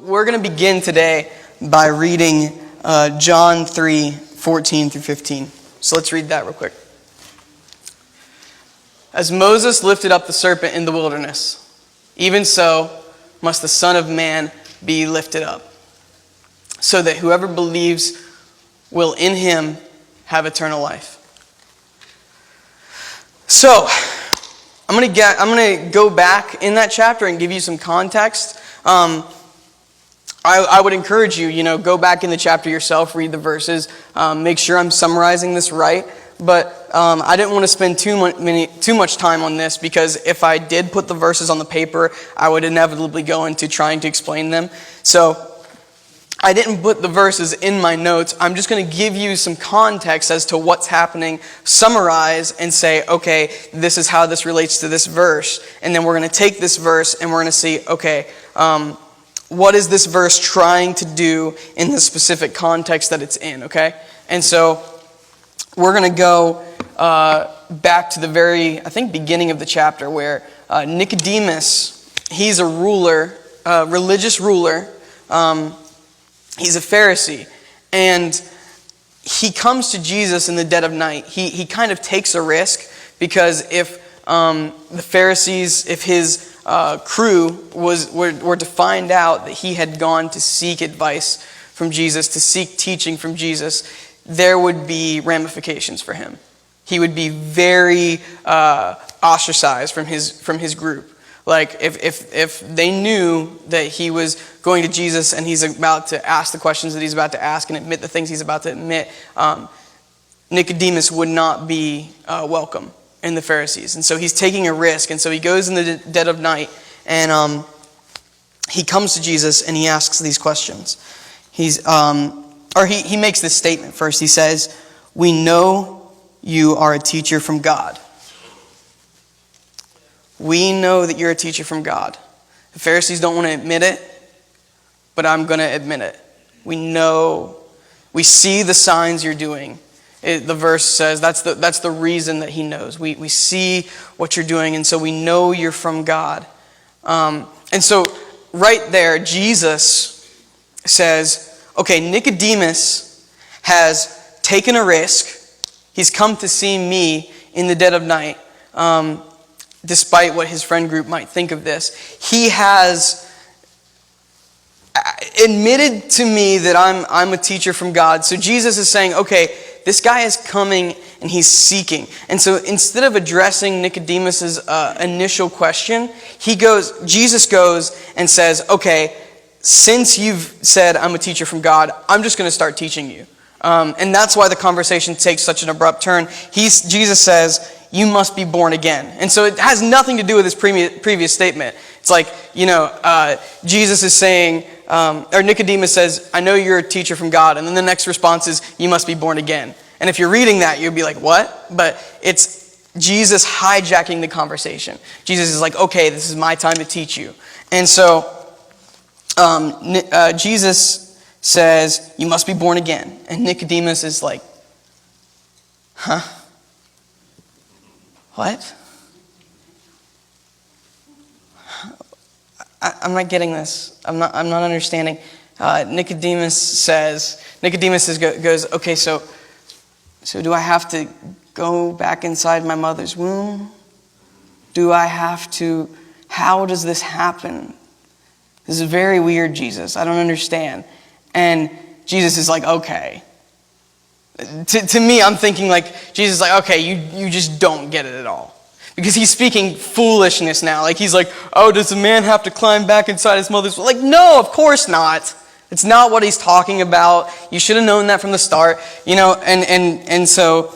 we're going to begin today by reading John 3:14 through 15. So let's read that real quick. As Moses lifted up the serpent in the wilderness, even so must the Son of Man be lifted up, so that whoever believes will in him have eternal life. So, I'm going to go back in that chapter and give you some context. I would encourage you, go back in the chapter yourself, read the verses, make sure I'm summarizing this right. But I didn't want to spend too much time on this, because if I did put the verses on the paper, I would inevitably go into trying to explain them. So I didn't put the verses in my notes. I'm just going to give you some context as to what's happening, summarize, and say, okay, this is how this relates to this verse. And then we're going to take this verse and we're going to see, okay, what is this verse trying to do in the specific context that it's in, okay? And so we're going to go back to the very, I think, beginning of the chapter, where Nicodemus, he's a ruler, religious ruler. He's a Pharisee, and he comes to Jesus in the dead of night. He kind of takes a risk, because if the Pharisees, if his crew were to find out that he had gone to seek advice from Jesus, to seek teaching from Jesus, there would be ramifications for him. He would be very ostracized from his group. Like, if they knew that he was going to Jesus and he's about to ask the questions that he's about to ask and admit the things he's about to admit, Nicodemus would not be welcome in the Pharisees. And so he's taking a risk. And so he goes in the dead of night, and he comes to Jesus and he asks these questions. He makes this statement first. He says, "We know you are a teacher from God." We know that you're a teacher from God. The Pharisees don't want to admit it, but I'm going to admit it. We know, we see the signs you're doing. The verse says that's the reason that he knows. We see what you're doing, and so we know you're from God. And so right there, Jesus says, okay, Nicodemus has taken a risk. He's come to see me in the dead of night. Despite what his friend group might think of this, he has admitted to me that I'm a teacher from God. So Jesus is saying, okay, this guy is coming and he's seeking. And so instead of addressing Nicodemus's initial question, Jesus goes and says, okay, since you've said I'm a teacher from God, I'm just going to start teaching you. And that's why the conversation takes such an abrupt turn. Jesus says, you must be born again. And so it has nothing to do with his previous statement. It's like, Jesus is saying, or Nicodemus says, I know you're a teacher from God. And then the next response is, you must be born again. And if you're reading that, you'd be like, what? But it's Jesus hijacking the conversation. Jesus is like, okay, this is my time to teach you. And so Jesus says, you must be born again. And Nicodemus is like, huh? What? I'm not getting this. I'm not understanding. Nicodemus goes, okay, so do I have to go back inside my mother's womb? How does this happen? This is very weird, Jesus. I don't understand. And Jesus is like, okay. To me, I'm thinking like, Jesus is like, okay, you just don't get it at all. Because he's speaking foolishness now. Like, he's like, oh, does a man have to climb back inside his mother's womb? Like, no, of course not. It's not what he's talking about. You should have known that from the start. And so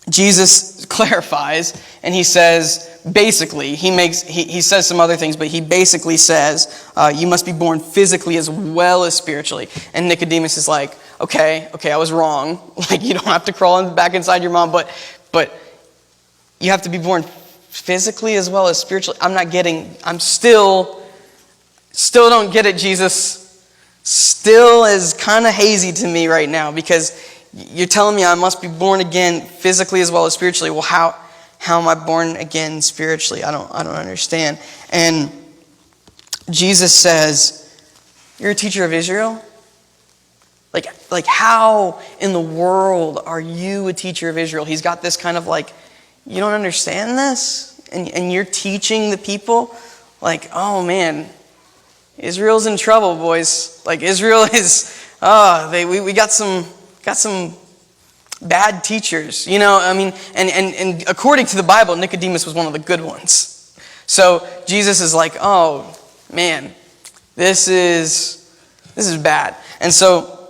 Jesus clarifies, and he says, basically, he says some other things, but he basically says, you must be born physically as well as spiritually. And Nicodemus is like, okay, I was wrong. Like, you don't have to crawl back inside your mom, but you have to be born physically as well as spiritually. I'm still don't get it, Jesus. Still is kind of hazy to me right now, because you're telling me I must be born again physically as well as spiritually. Well, how am I born again spiritually? I don't understand. And Jesus says, you're a teacher of Israel? Like how in the world are you a teacher of Israel? He's got this kind of like, you don't understand this? And you're teaching the people? Like, oh man, Israel's in trouble, boys. Like Israel is, we got some bad teachers. You know, I mean, and according to the Bible, Nicodemus was one of the good ones. So Jesus is like, oh man, this is bad. And so,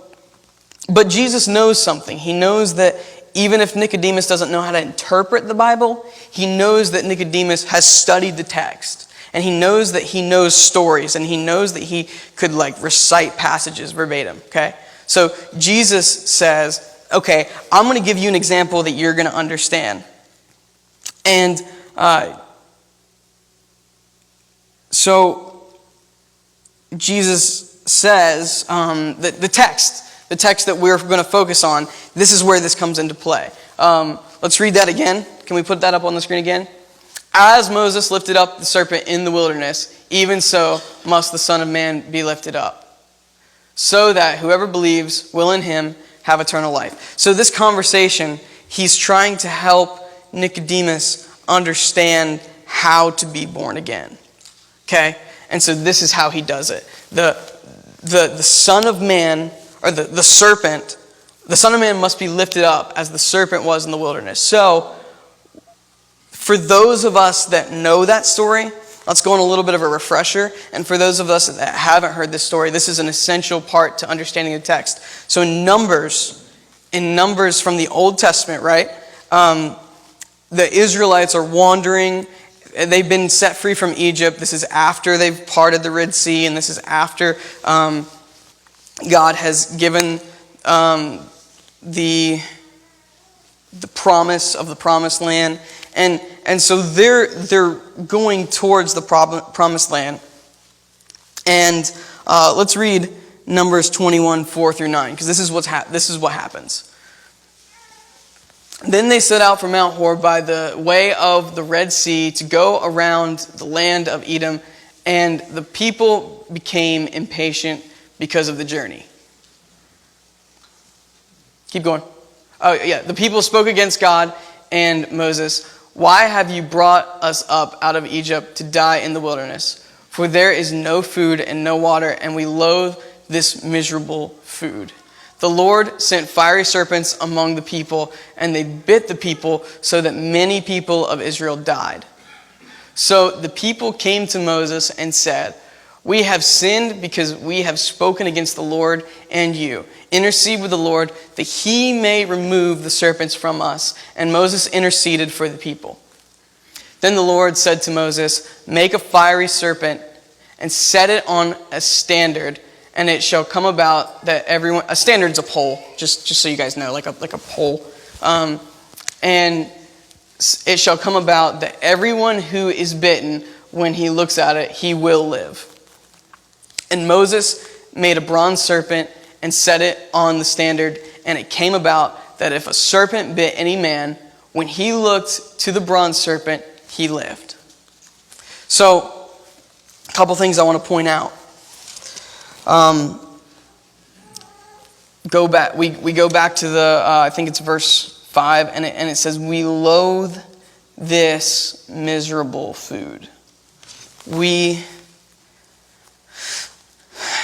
but Jesus knows something. He knows that even if Nicodemus doesn't know how to interpret the Bible, he knows that Nicodemus has studied the text. And he knows that he knows stories. And he knows that he could like recite passages verbatim. Okay? So Jesus says, okay, I'm going to give you an example that you're going to understand. And so Jesus says, the text that we're going to focus on, this is where this comes into play. Let's read that again. Can we put that up on the screen again? As Moses lifted up the serpent in the wilderness, even so must the Son of Man be lifted up, so that whoever believes will in him have eternal life. So this conversation, he's trying to help Nicodemus understand how to be born again. Okay? And so this is how he does it. The Son of Man, or the serpent, the Son of Man must be lifted up as the serpent was in the wilderness. So, for those of us that know that story, let's go on a little bit of a refresher. And for those of us that haven't heard this story, this is an essential part to understanding the text. So in Numbers from the Old Testament, right? The Israelites are wandering. They've been set free from Egypt. This is after they've parted the Red Sea, and this is after God has given the promise of the promised land. And so they're going towards the promised land. And let's read Numbers 21, 4 through 9, because this is what happens. Then they set out from Mount Hor by the way of the Red Sea to go around the land of Edom, and the people became impatient because of the journey. Keep going. Oh, yeah. The people spoke against God and Moses. Why have you brought us up out of Egypt to die in the wilderness? For there is no food and no water, and we loathe this miserable food. The Lord sent fiery serpents among the people, and they bit the people so that many people of Israel died. So the people came to Moses and said, we have sinned because we have spoken against the Lord and you. Intercede with the Lord that he may remove the serpents from us. And Moses interceded for the people. Then the Lord said to Moses, make a fiery serpent and set it on a standard, and it shall come about that everyone, a standard's a pole, just so you guys know, like a pole. And it shall come about that everyone who is bitten, when he looks at it, he will live. And Moses made a bronze serpent and set it on the standard. And it came about that if a serpent bit any man, when he looked to the bronze serpent, he lived. So, a couple things I want to point out. We go back to the, I think it's verse 5, and it says, we loathe this miserable food.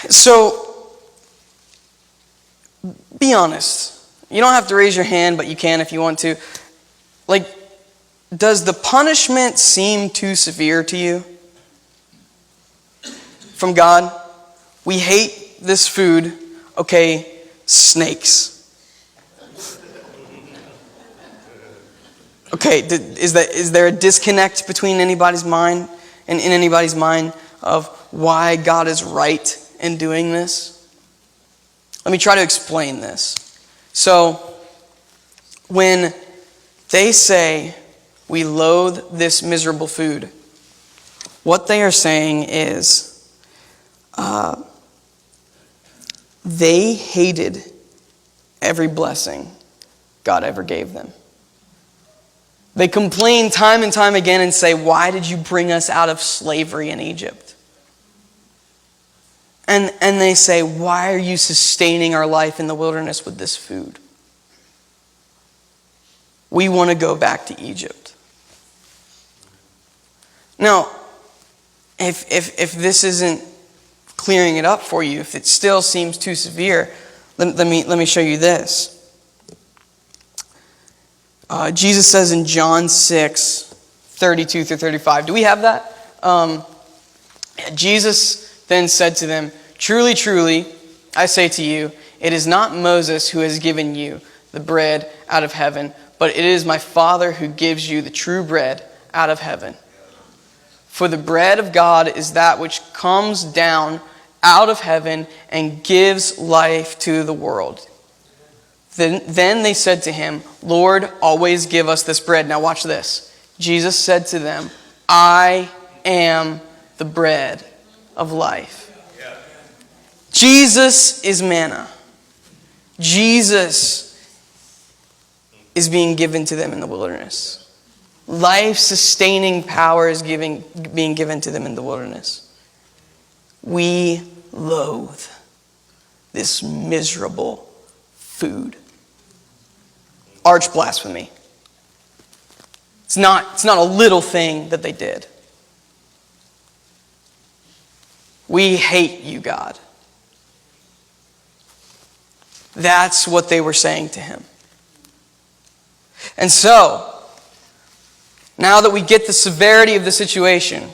So, be honest. You don't have to raise your hand, but you can if you want to. Like, does the punishment seem too severe to you from God? We hate this food. Okay, snakes. Okay, is there a disconnect between anybody's mind and in anybody's mind of why God is right in doing this? Let me try to explain this. So, when they say, we loathe this miserable food, what they are saying is, they hated every blessing God ever gave them. They complain time and time again and say, why did you bring us out of slavery in Egypt? And they say, why are you sustaining our life in the wilderness with this food? We want to go back to Egypt. Now, if this isn't clearing it up for you, if it still seems too severe, let me show you this. Jesus says in John 6:32 through 35. Do we have that? Jesus then said to them, "Truly, truly, I say to you, it is not Moses who has given you the bread out of heaven, but it is my Father who gives you the true bread out of heaven. For the bread of God is that which comes down out of heaven and gives life to the world." Then they said to him, "Lord, always give us this bread." Now watch this. Jesus said to them, "I am the bread of life." Jesus is manna. Jesus is being given to them in the wilderness. Life-sustaining power is being given to them in the wilderness. We loathe this miserable food. Arch blasphemy. It's not a little thing that they did. We hate you, God. That's what they were saying to him. And so, now that we get the severity of the situation,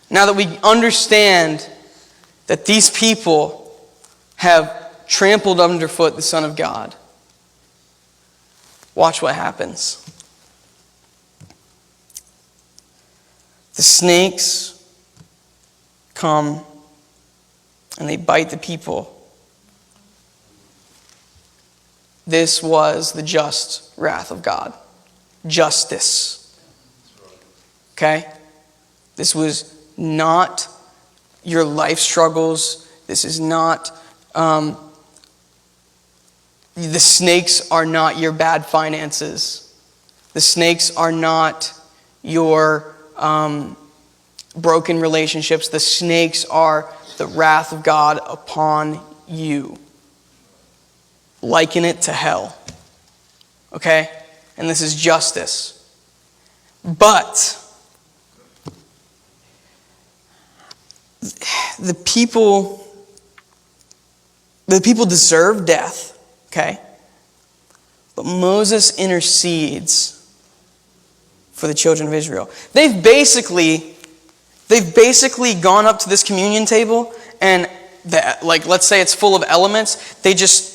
now that we understand that these people have trampled underfoot the Son of God, watch what happens. The snakes come and they bite the people. This was the just wrath of God. Justice. Okay? This was not your life struggles. This is not... the snakes are not your bad finances. The snakes are not your broken relationships. The snakes are the wrath of God upon you. Liken it to hell. Okay? And this is justice. But the people deserve death. Okay? But Moses intercedes for the children of Israel. They've basically gone up to this communion table and let's say it's full of elements, they just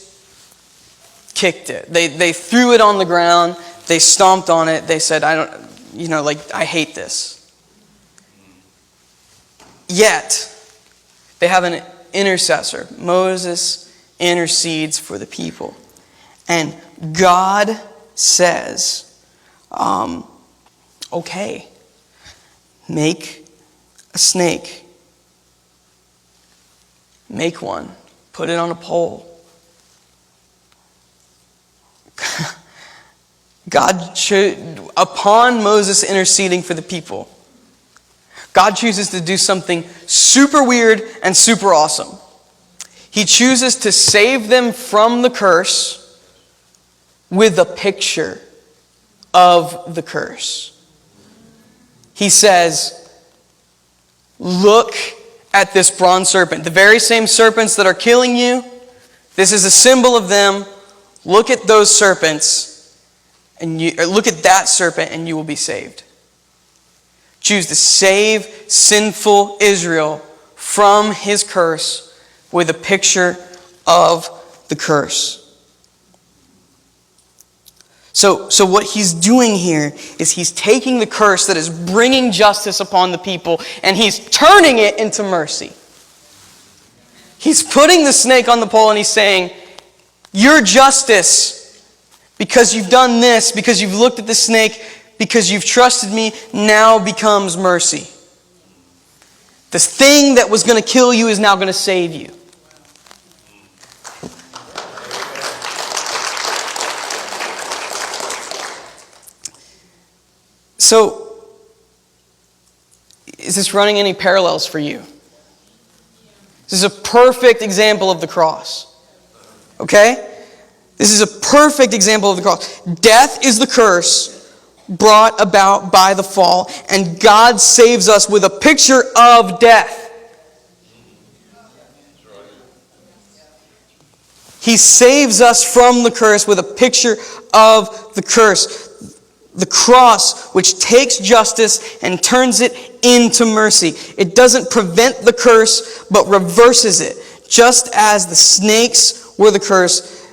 kicked it. They threw it on the ground, they stomped on it, they said, I hate this. Yet, they have an intercessor. Moses intercedes for the people. And God says, okay, make a snake. Make one. Put it on a pole. Upon Moses interceding for the people, God chooses to do something super weird and super awesome. He chooses to save them from the curse with a picture of the curse. He says, look at this bronze serpent. The very same serpents that are killing you, this is a symbol of them. Look at those serpents, look at that serpent, and you will be saved. Choose to save sinful Israel from his curse with a picture of the curse. So what he's doing here is he's taking the curse that is bringing justice upon the people and he's turning it into mercy. He's putting the snake on the pole and he's saying, your justice, because you've done this, because you've looked at the snake, because you've trusted me, now becomes mercy. The thing that was going to kill you is now going to save you. So, is this running any parallels for you? This is a perfect example of the cross. Okay? This is a perfect example of the cross. Death is the curse brought about by the fall, and God saves us with a picture of death. He saves us from the curse with a picture of the curse. The cross, which takes justice and turns it into mercy. It doesn't prevent the curse, but reverses it. Just as the snakes were the curse,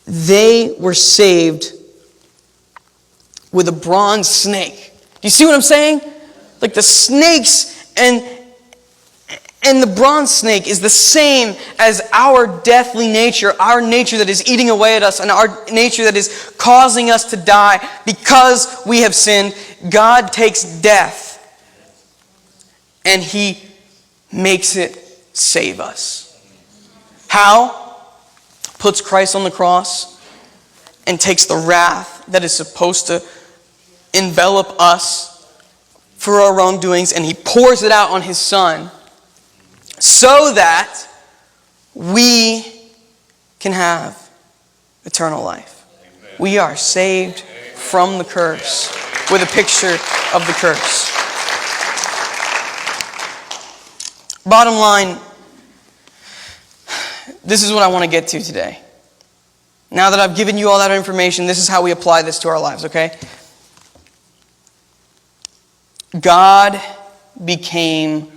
they were saved with a bronze snake. Do you see what I'm saying? Like the snakes and the bronze snake is the same as our deathly nature, our nature that is eating away at us, and our nature that is causing us to die because we have sinned. God takes death and He makes it save us. How? Puts Christ on the cross and takes the wrath that is supposed to envelop us for our wrongdoings, and He pours it out on His Son, so that we can have eternal life. Amen. We are saved from the curse with a picture of the curse. Bottom line, this is what I want to get to today. Now that I've given you all that information, this is how we apply this to our lives, okay? God became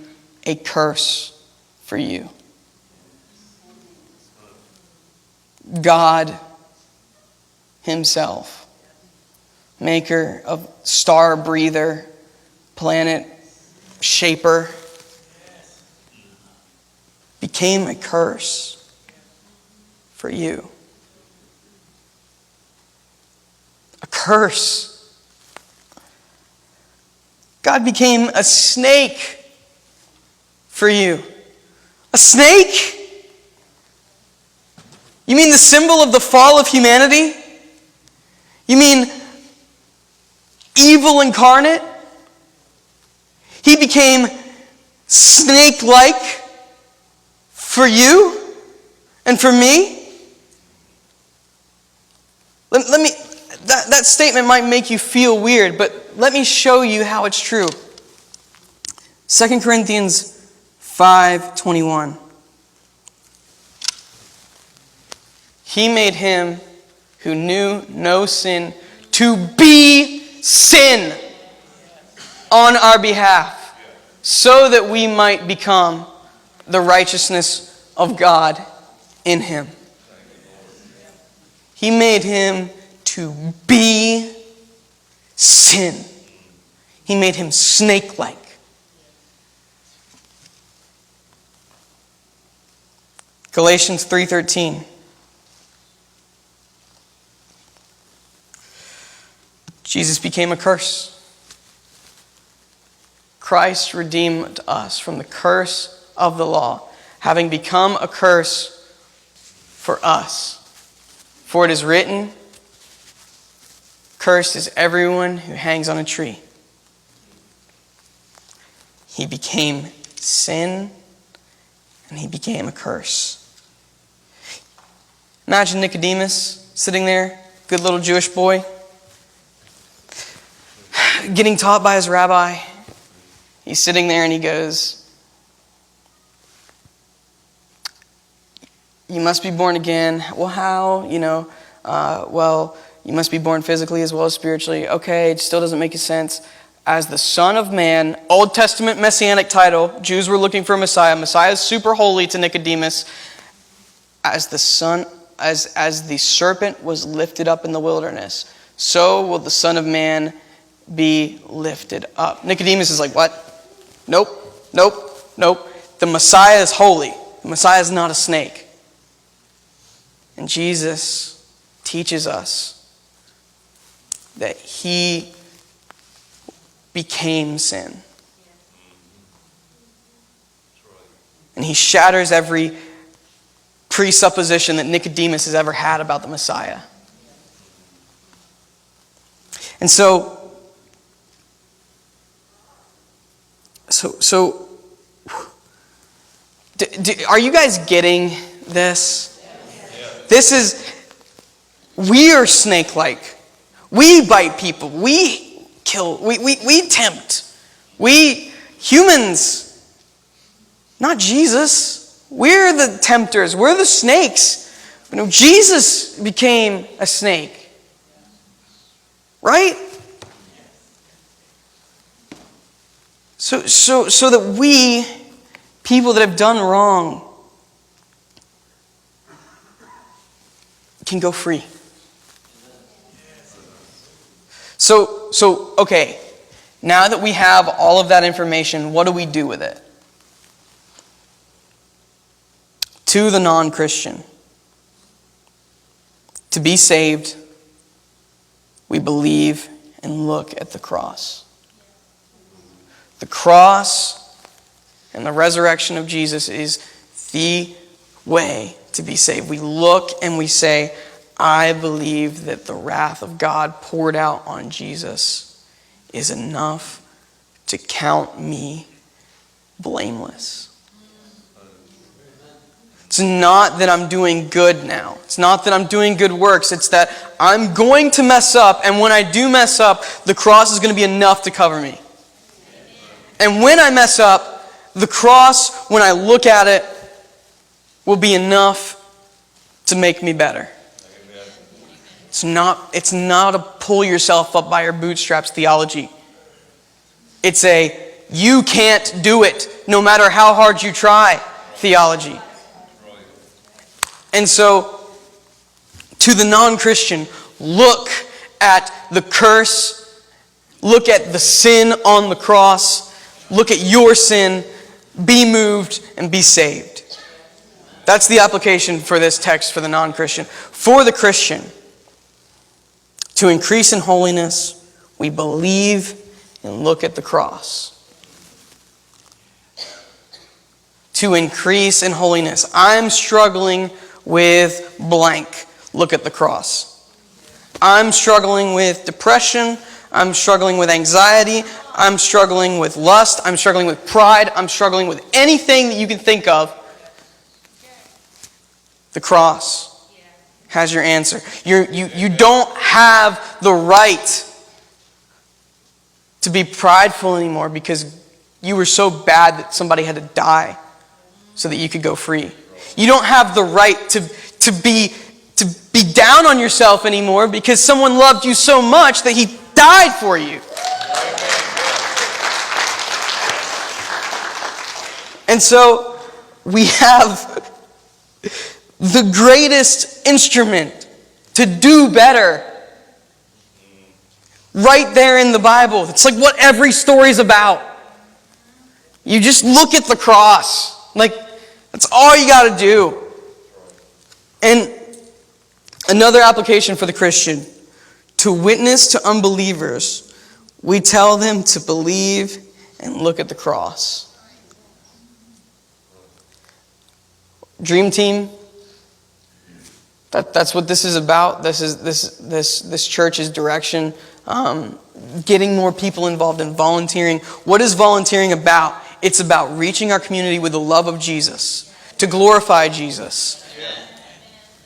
a curse for you. God Himself, maker of star breather, planet shaper, became a curse for you. A curse. God became a snake for you. A snake? You mean the symbol of the fall of humanity? You mean evil incarnate? He became snake-like for you and for me? Let me. That statement might make you feel weird, but let me show you how it's true. 2 Corinthians 5:21. He made Him who knew no sin to be sin on our behalf, so that we might become the righteousness of God in Him. He made Him to be sin. He made Him snake-like. Galatians 3:13. Jesus became a curse. Christ redeemed us from the curse of the law, having become a curse for us. For it is written, "Cursed is everyone who hangs on a tree." He became sin, and He became a curse. Imagine Nicodemus sitting there, good little Jewish boy, getting taught by his rabbi. He's sitting there and he goes, "You must be born again." "Well, how? Well, you must be born physically as well as spiritually." "Okay, it still doesn't make sense." "As the Son of Man," Old Testament messianic title. Jews were looking for a Messiah. Messiah is super holy to Nicodemus. As the serpent was lifted up in the wilderness, so will the Son of Man be lifted up. Nicodemus is like, "What? Nope. The Messiah is holy. The Messiah is not a snake." And Jesus teaches us that He became sin. And He shatters every presupposition that Nicodemus has ever had about the Messiah. And so Are you guys getting this? We are snake-like. We bite people. We kill. We tempt. We humans, not Jesus. We're the tempters. We're the snakes. Jesus became a snake. Right? So that we, people that have done wrong, can go free. So okay, now that we have all of that information, what do we do with it? To the non-Christian, to be saved, we believe and look at the cross. The cross and the resurrection of Jesus is the way to be saved. We look and we say, I believe that the wrath of God poured out on Jesus is enough to count me blameless. It's not that I'm doing good now. It's not that I'm doing good works. It's that I'm going to mess up, and when I do mess up, the cross is going to be enough to cover me. And when I mess up, the cross, when I look at it, will be enough to make me better. It's not a pull yourself up by your bootstraps theology. It's a you can't do it no matter how hard you try theology. And so, to the non-Christian, look at the curse, look at the sin on the cross, look at your sin, be moved, and be saved. That's the application for this text for the non-Christian. For the Christian, to increase in holiness, we believe and look at the cross. To increase in holiness, I'm struggling with blank. Look at the cross. I'm struggling with depression. I'm struggling with anxiety. I'm struggling with lust. I'm struggling with pride. I'm struggling with anything that you can think of. The cross has your answer. You don't have the right to be prideful anymore because you were so bad that somebody had to die so that you could go free. You don't have the right to be down on yourself anymore because someone loved you so much that he died for you. And so we have the greatest instrument to do better right there in the Bible. It's like what every story's about. You just look at the cross. Like, that's all you got to do. And another application for the Christian, to witness to unbelievers, we tell them to believe and look at the cross. Dream Team, that's what this is about. This is this church's direction. Getting more people involved in volunteering. What is volunteering about? It's about reaching our community with the love of Jesus, to glorify Jesus.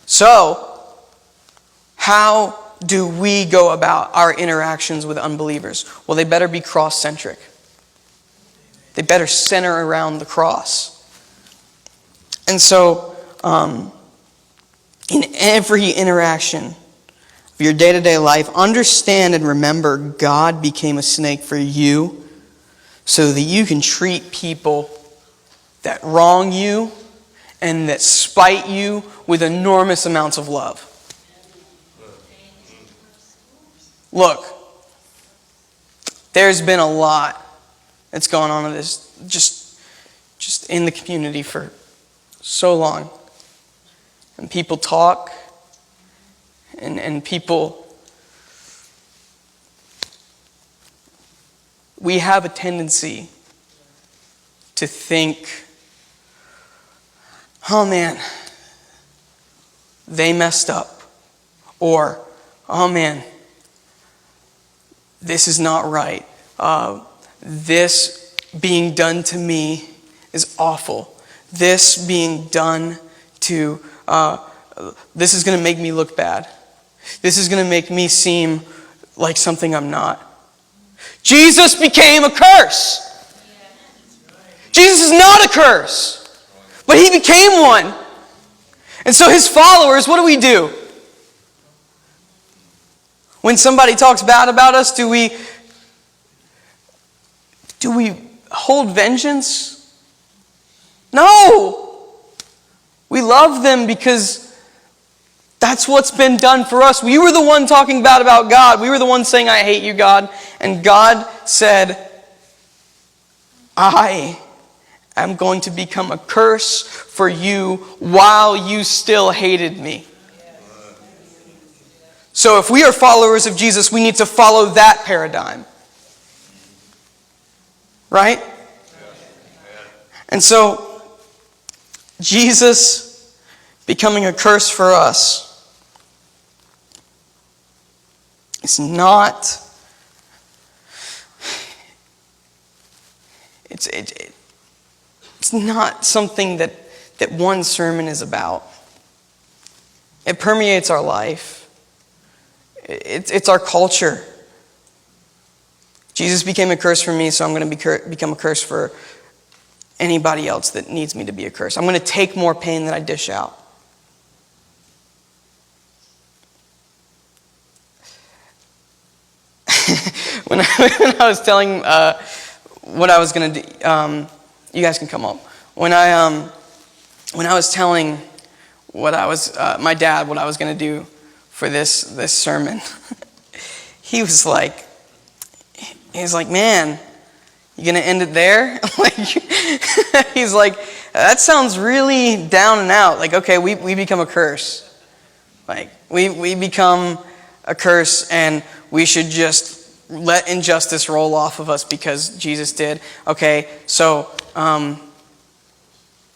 So, how do we go about our interactions with unbelievers? Well, they better be cross-centric. They better center around the cross. And so, in every interaction of your day-to-day life, understand and remember God became a snake for you so that you can treat people that wrong you and that spite you with enormous amounts of love. Look, there's been a lot that's gone on in this, just in the community for so long. And people talk, and people, we have a tendency to think, oh man, they messed up. Or, oh man, this is not right. This being done to me is awful. this being done to, this is going to make me look bad. This is going to make me seem like something I'm not. Jesus became a curse. Jesus is not a curse, but he became one. And so his followers, what do? When somebody talks bad about us, do we hold vengeance? No. We love them because that's what's been done for us. We were the one talking bad about God. We were the one saying, I hate you, God. And God said, I am going to become a curse for you while you still hated me. So if we are followers of Jesus, we need to follow that paradigm. Right? And so, Jesus becoming a curse for us is not, it's not something that one sermon is about. It permeates our life. It's our culture. Jesus became a curse for me, so I'm going to become a curse for anybody else that needs me to be a curse. I'm going to take more pain than I dish out. when I was telling what I was going to do, you guys can come up. When I was telling my dad what I was going to do for this sermon, he was like, man, you gonna end it there? He's like, that sounds really down and out. Like, okay, we become a curse. Like, we become a curse, and we should just let injustice roll off of us because Jesus did. Okay, so,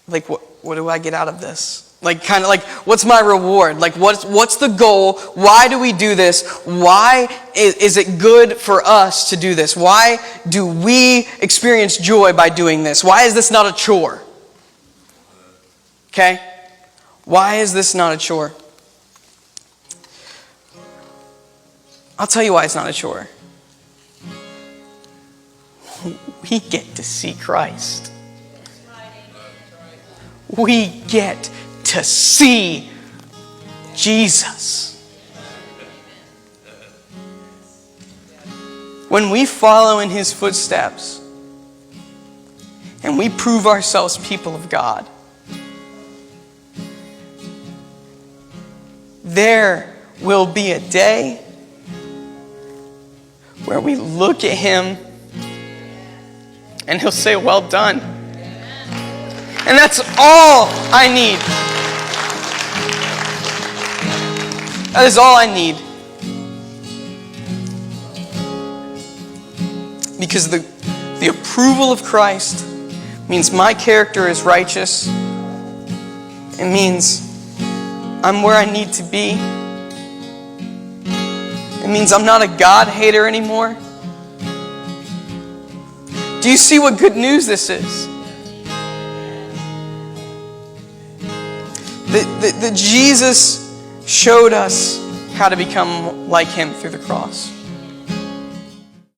what do I get out of this? Like, kind of like, what's my reward? Like, what's the goal? Why do we do this? Why is it good for us to do this? Why do we experience joy by doing this? Why is this not a chore? Okay? Why is this not a chore? I'll tell you why it's not a chore. We get to see Christ. We get to see Jesus. When we follow in his footsteps and we prove ourselves people of God, there will be a day where we look at him and he'll say, well done. And that's all I need. That is all I need. Because the approval of Christ means my character is righteous. It means I'm where I need to be. It means I'm not a God hater anymore. Do you see what good news this is? That Jesus showed us how to become like him through the cross.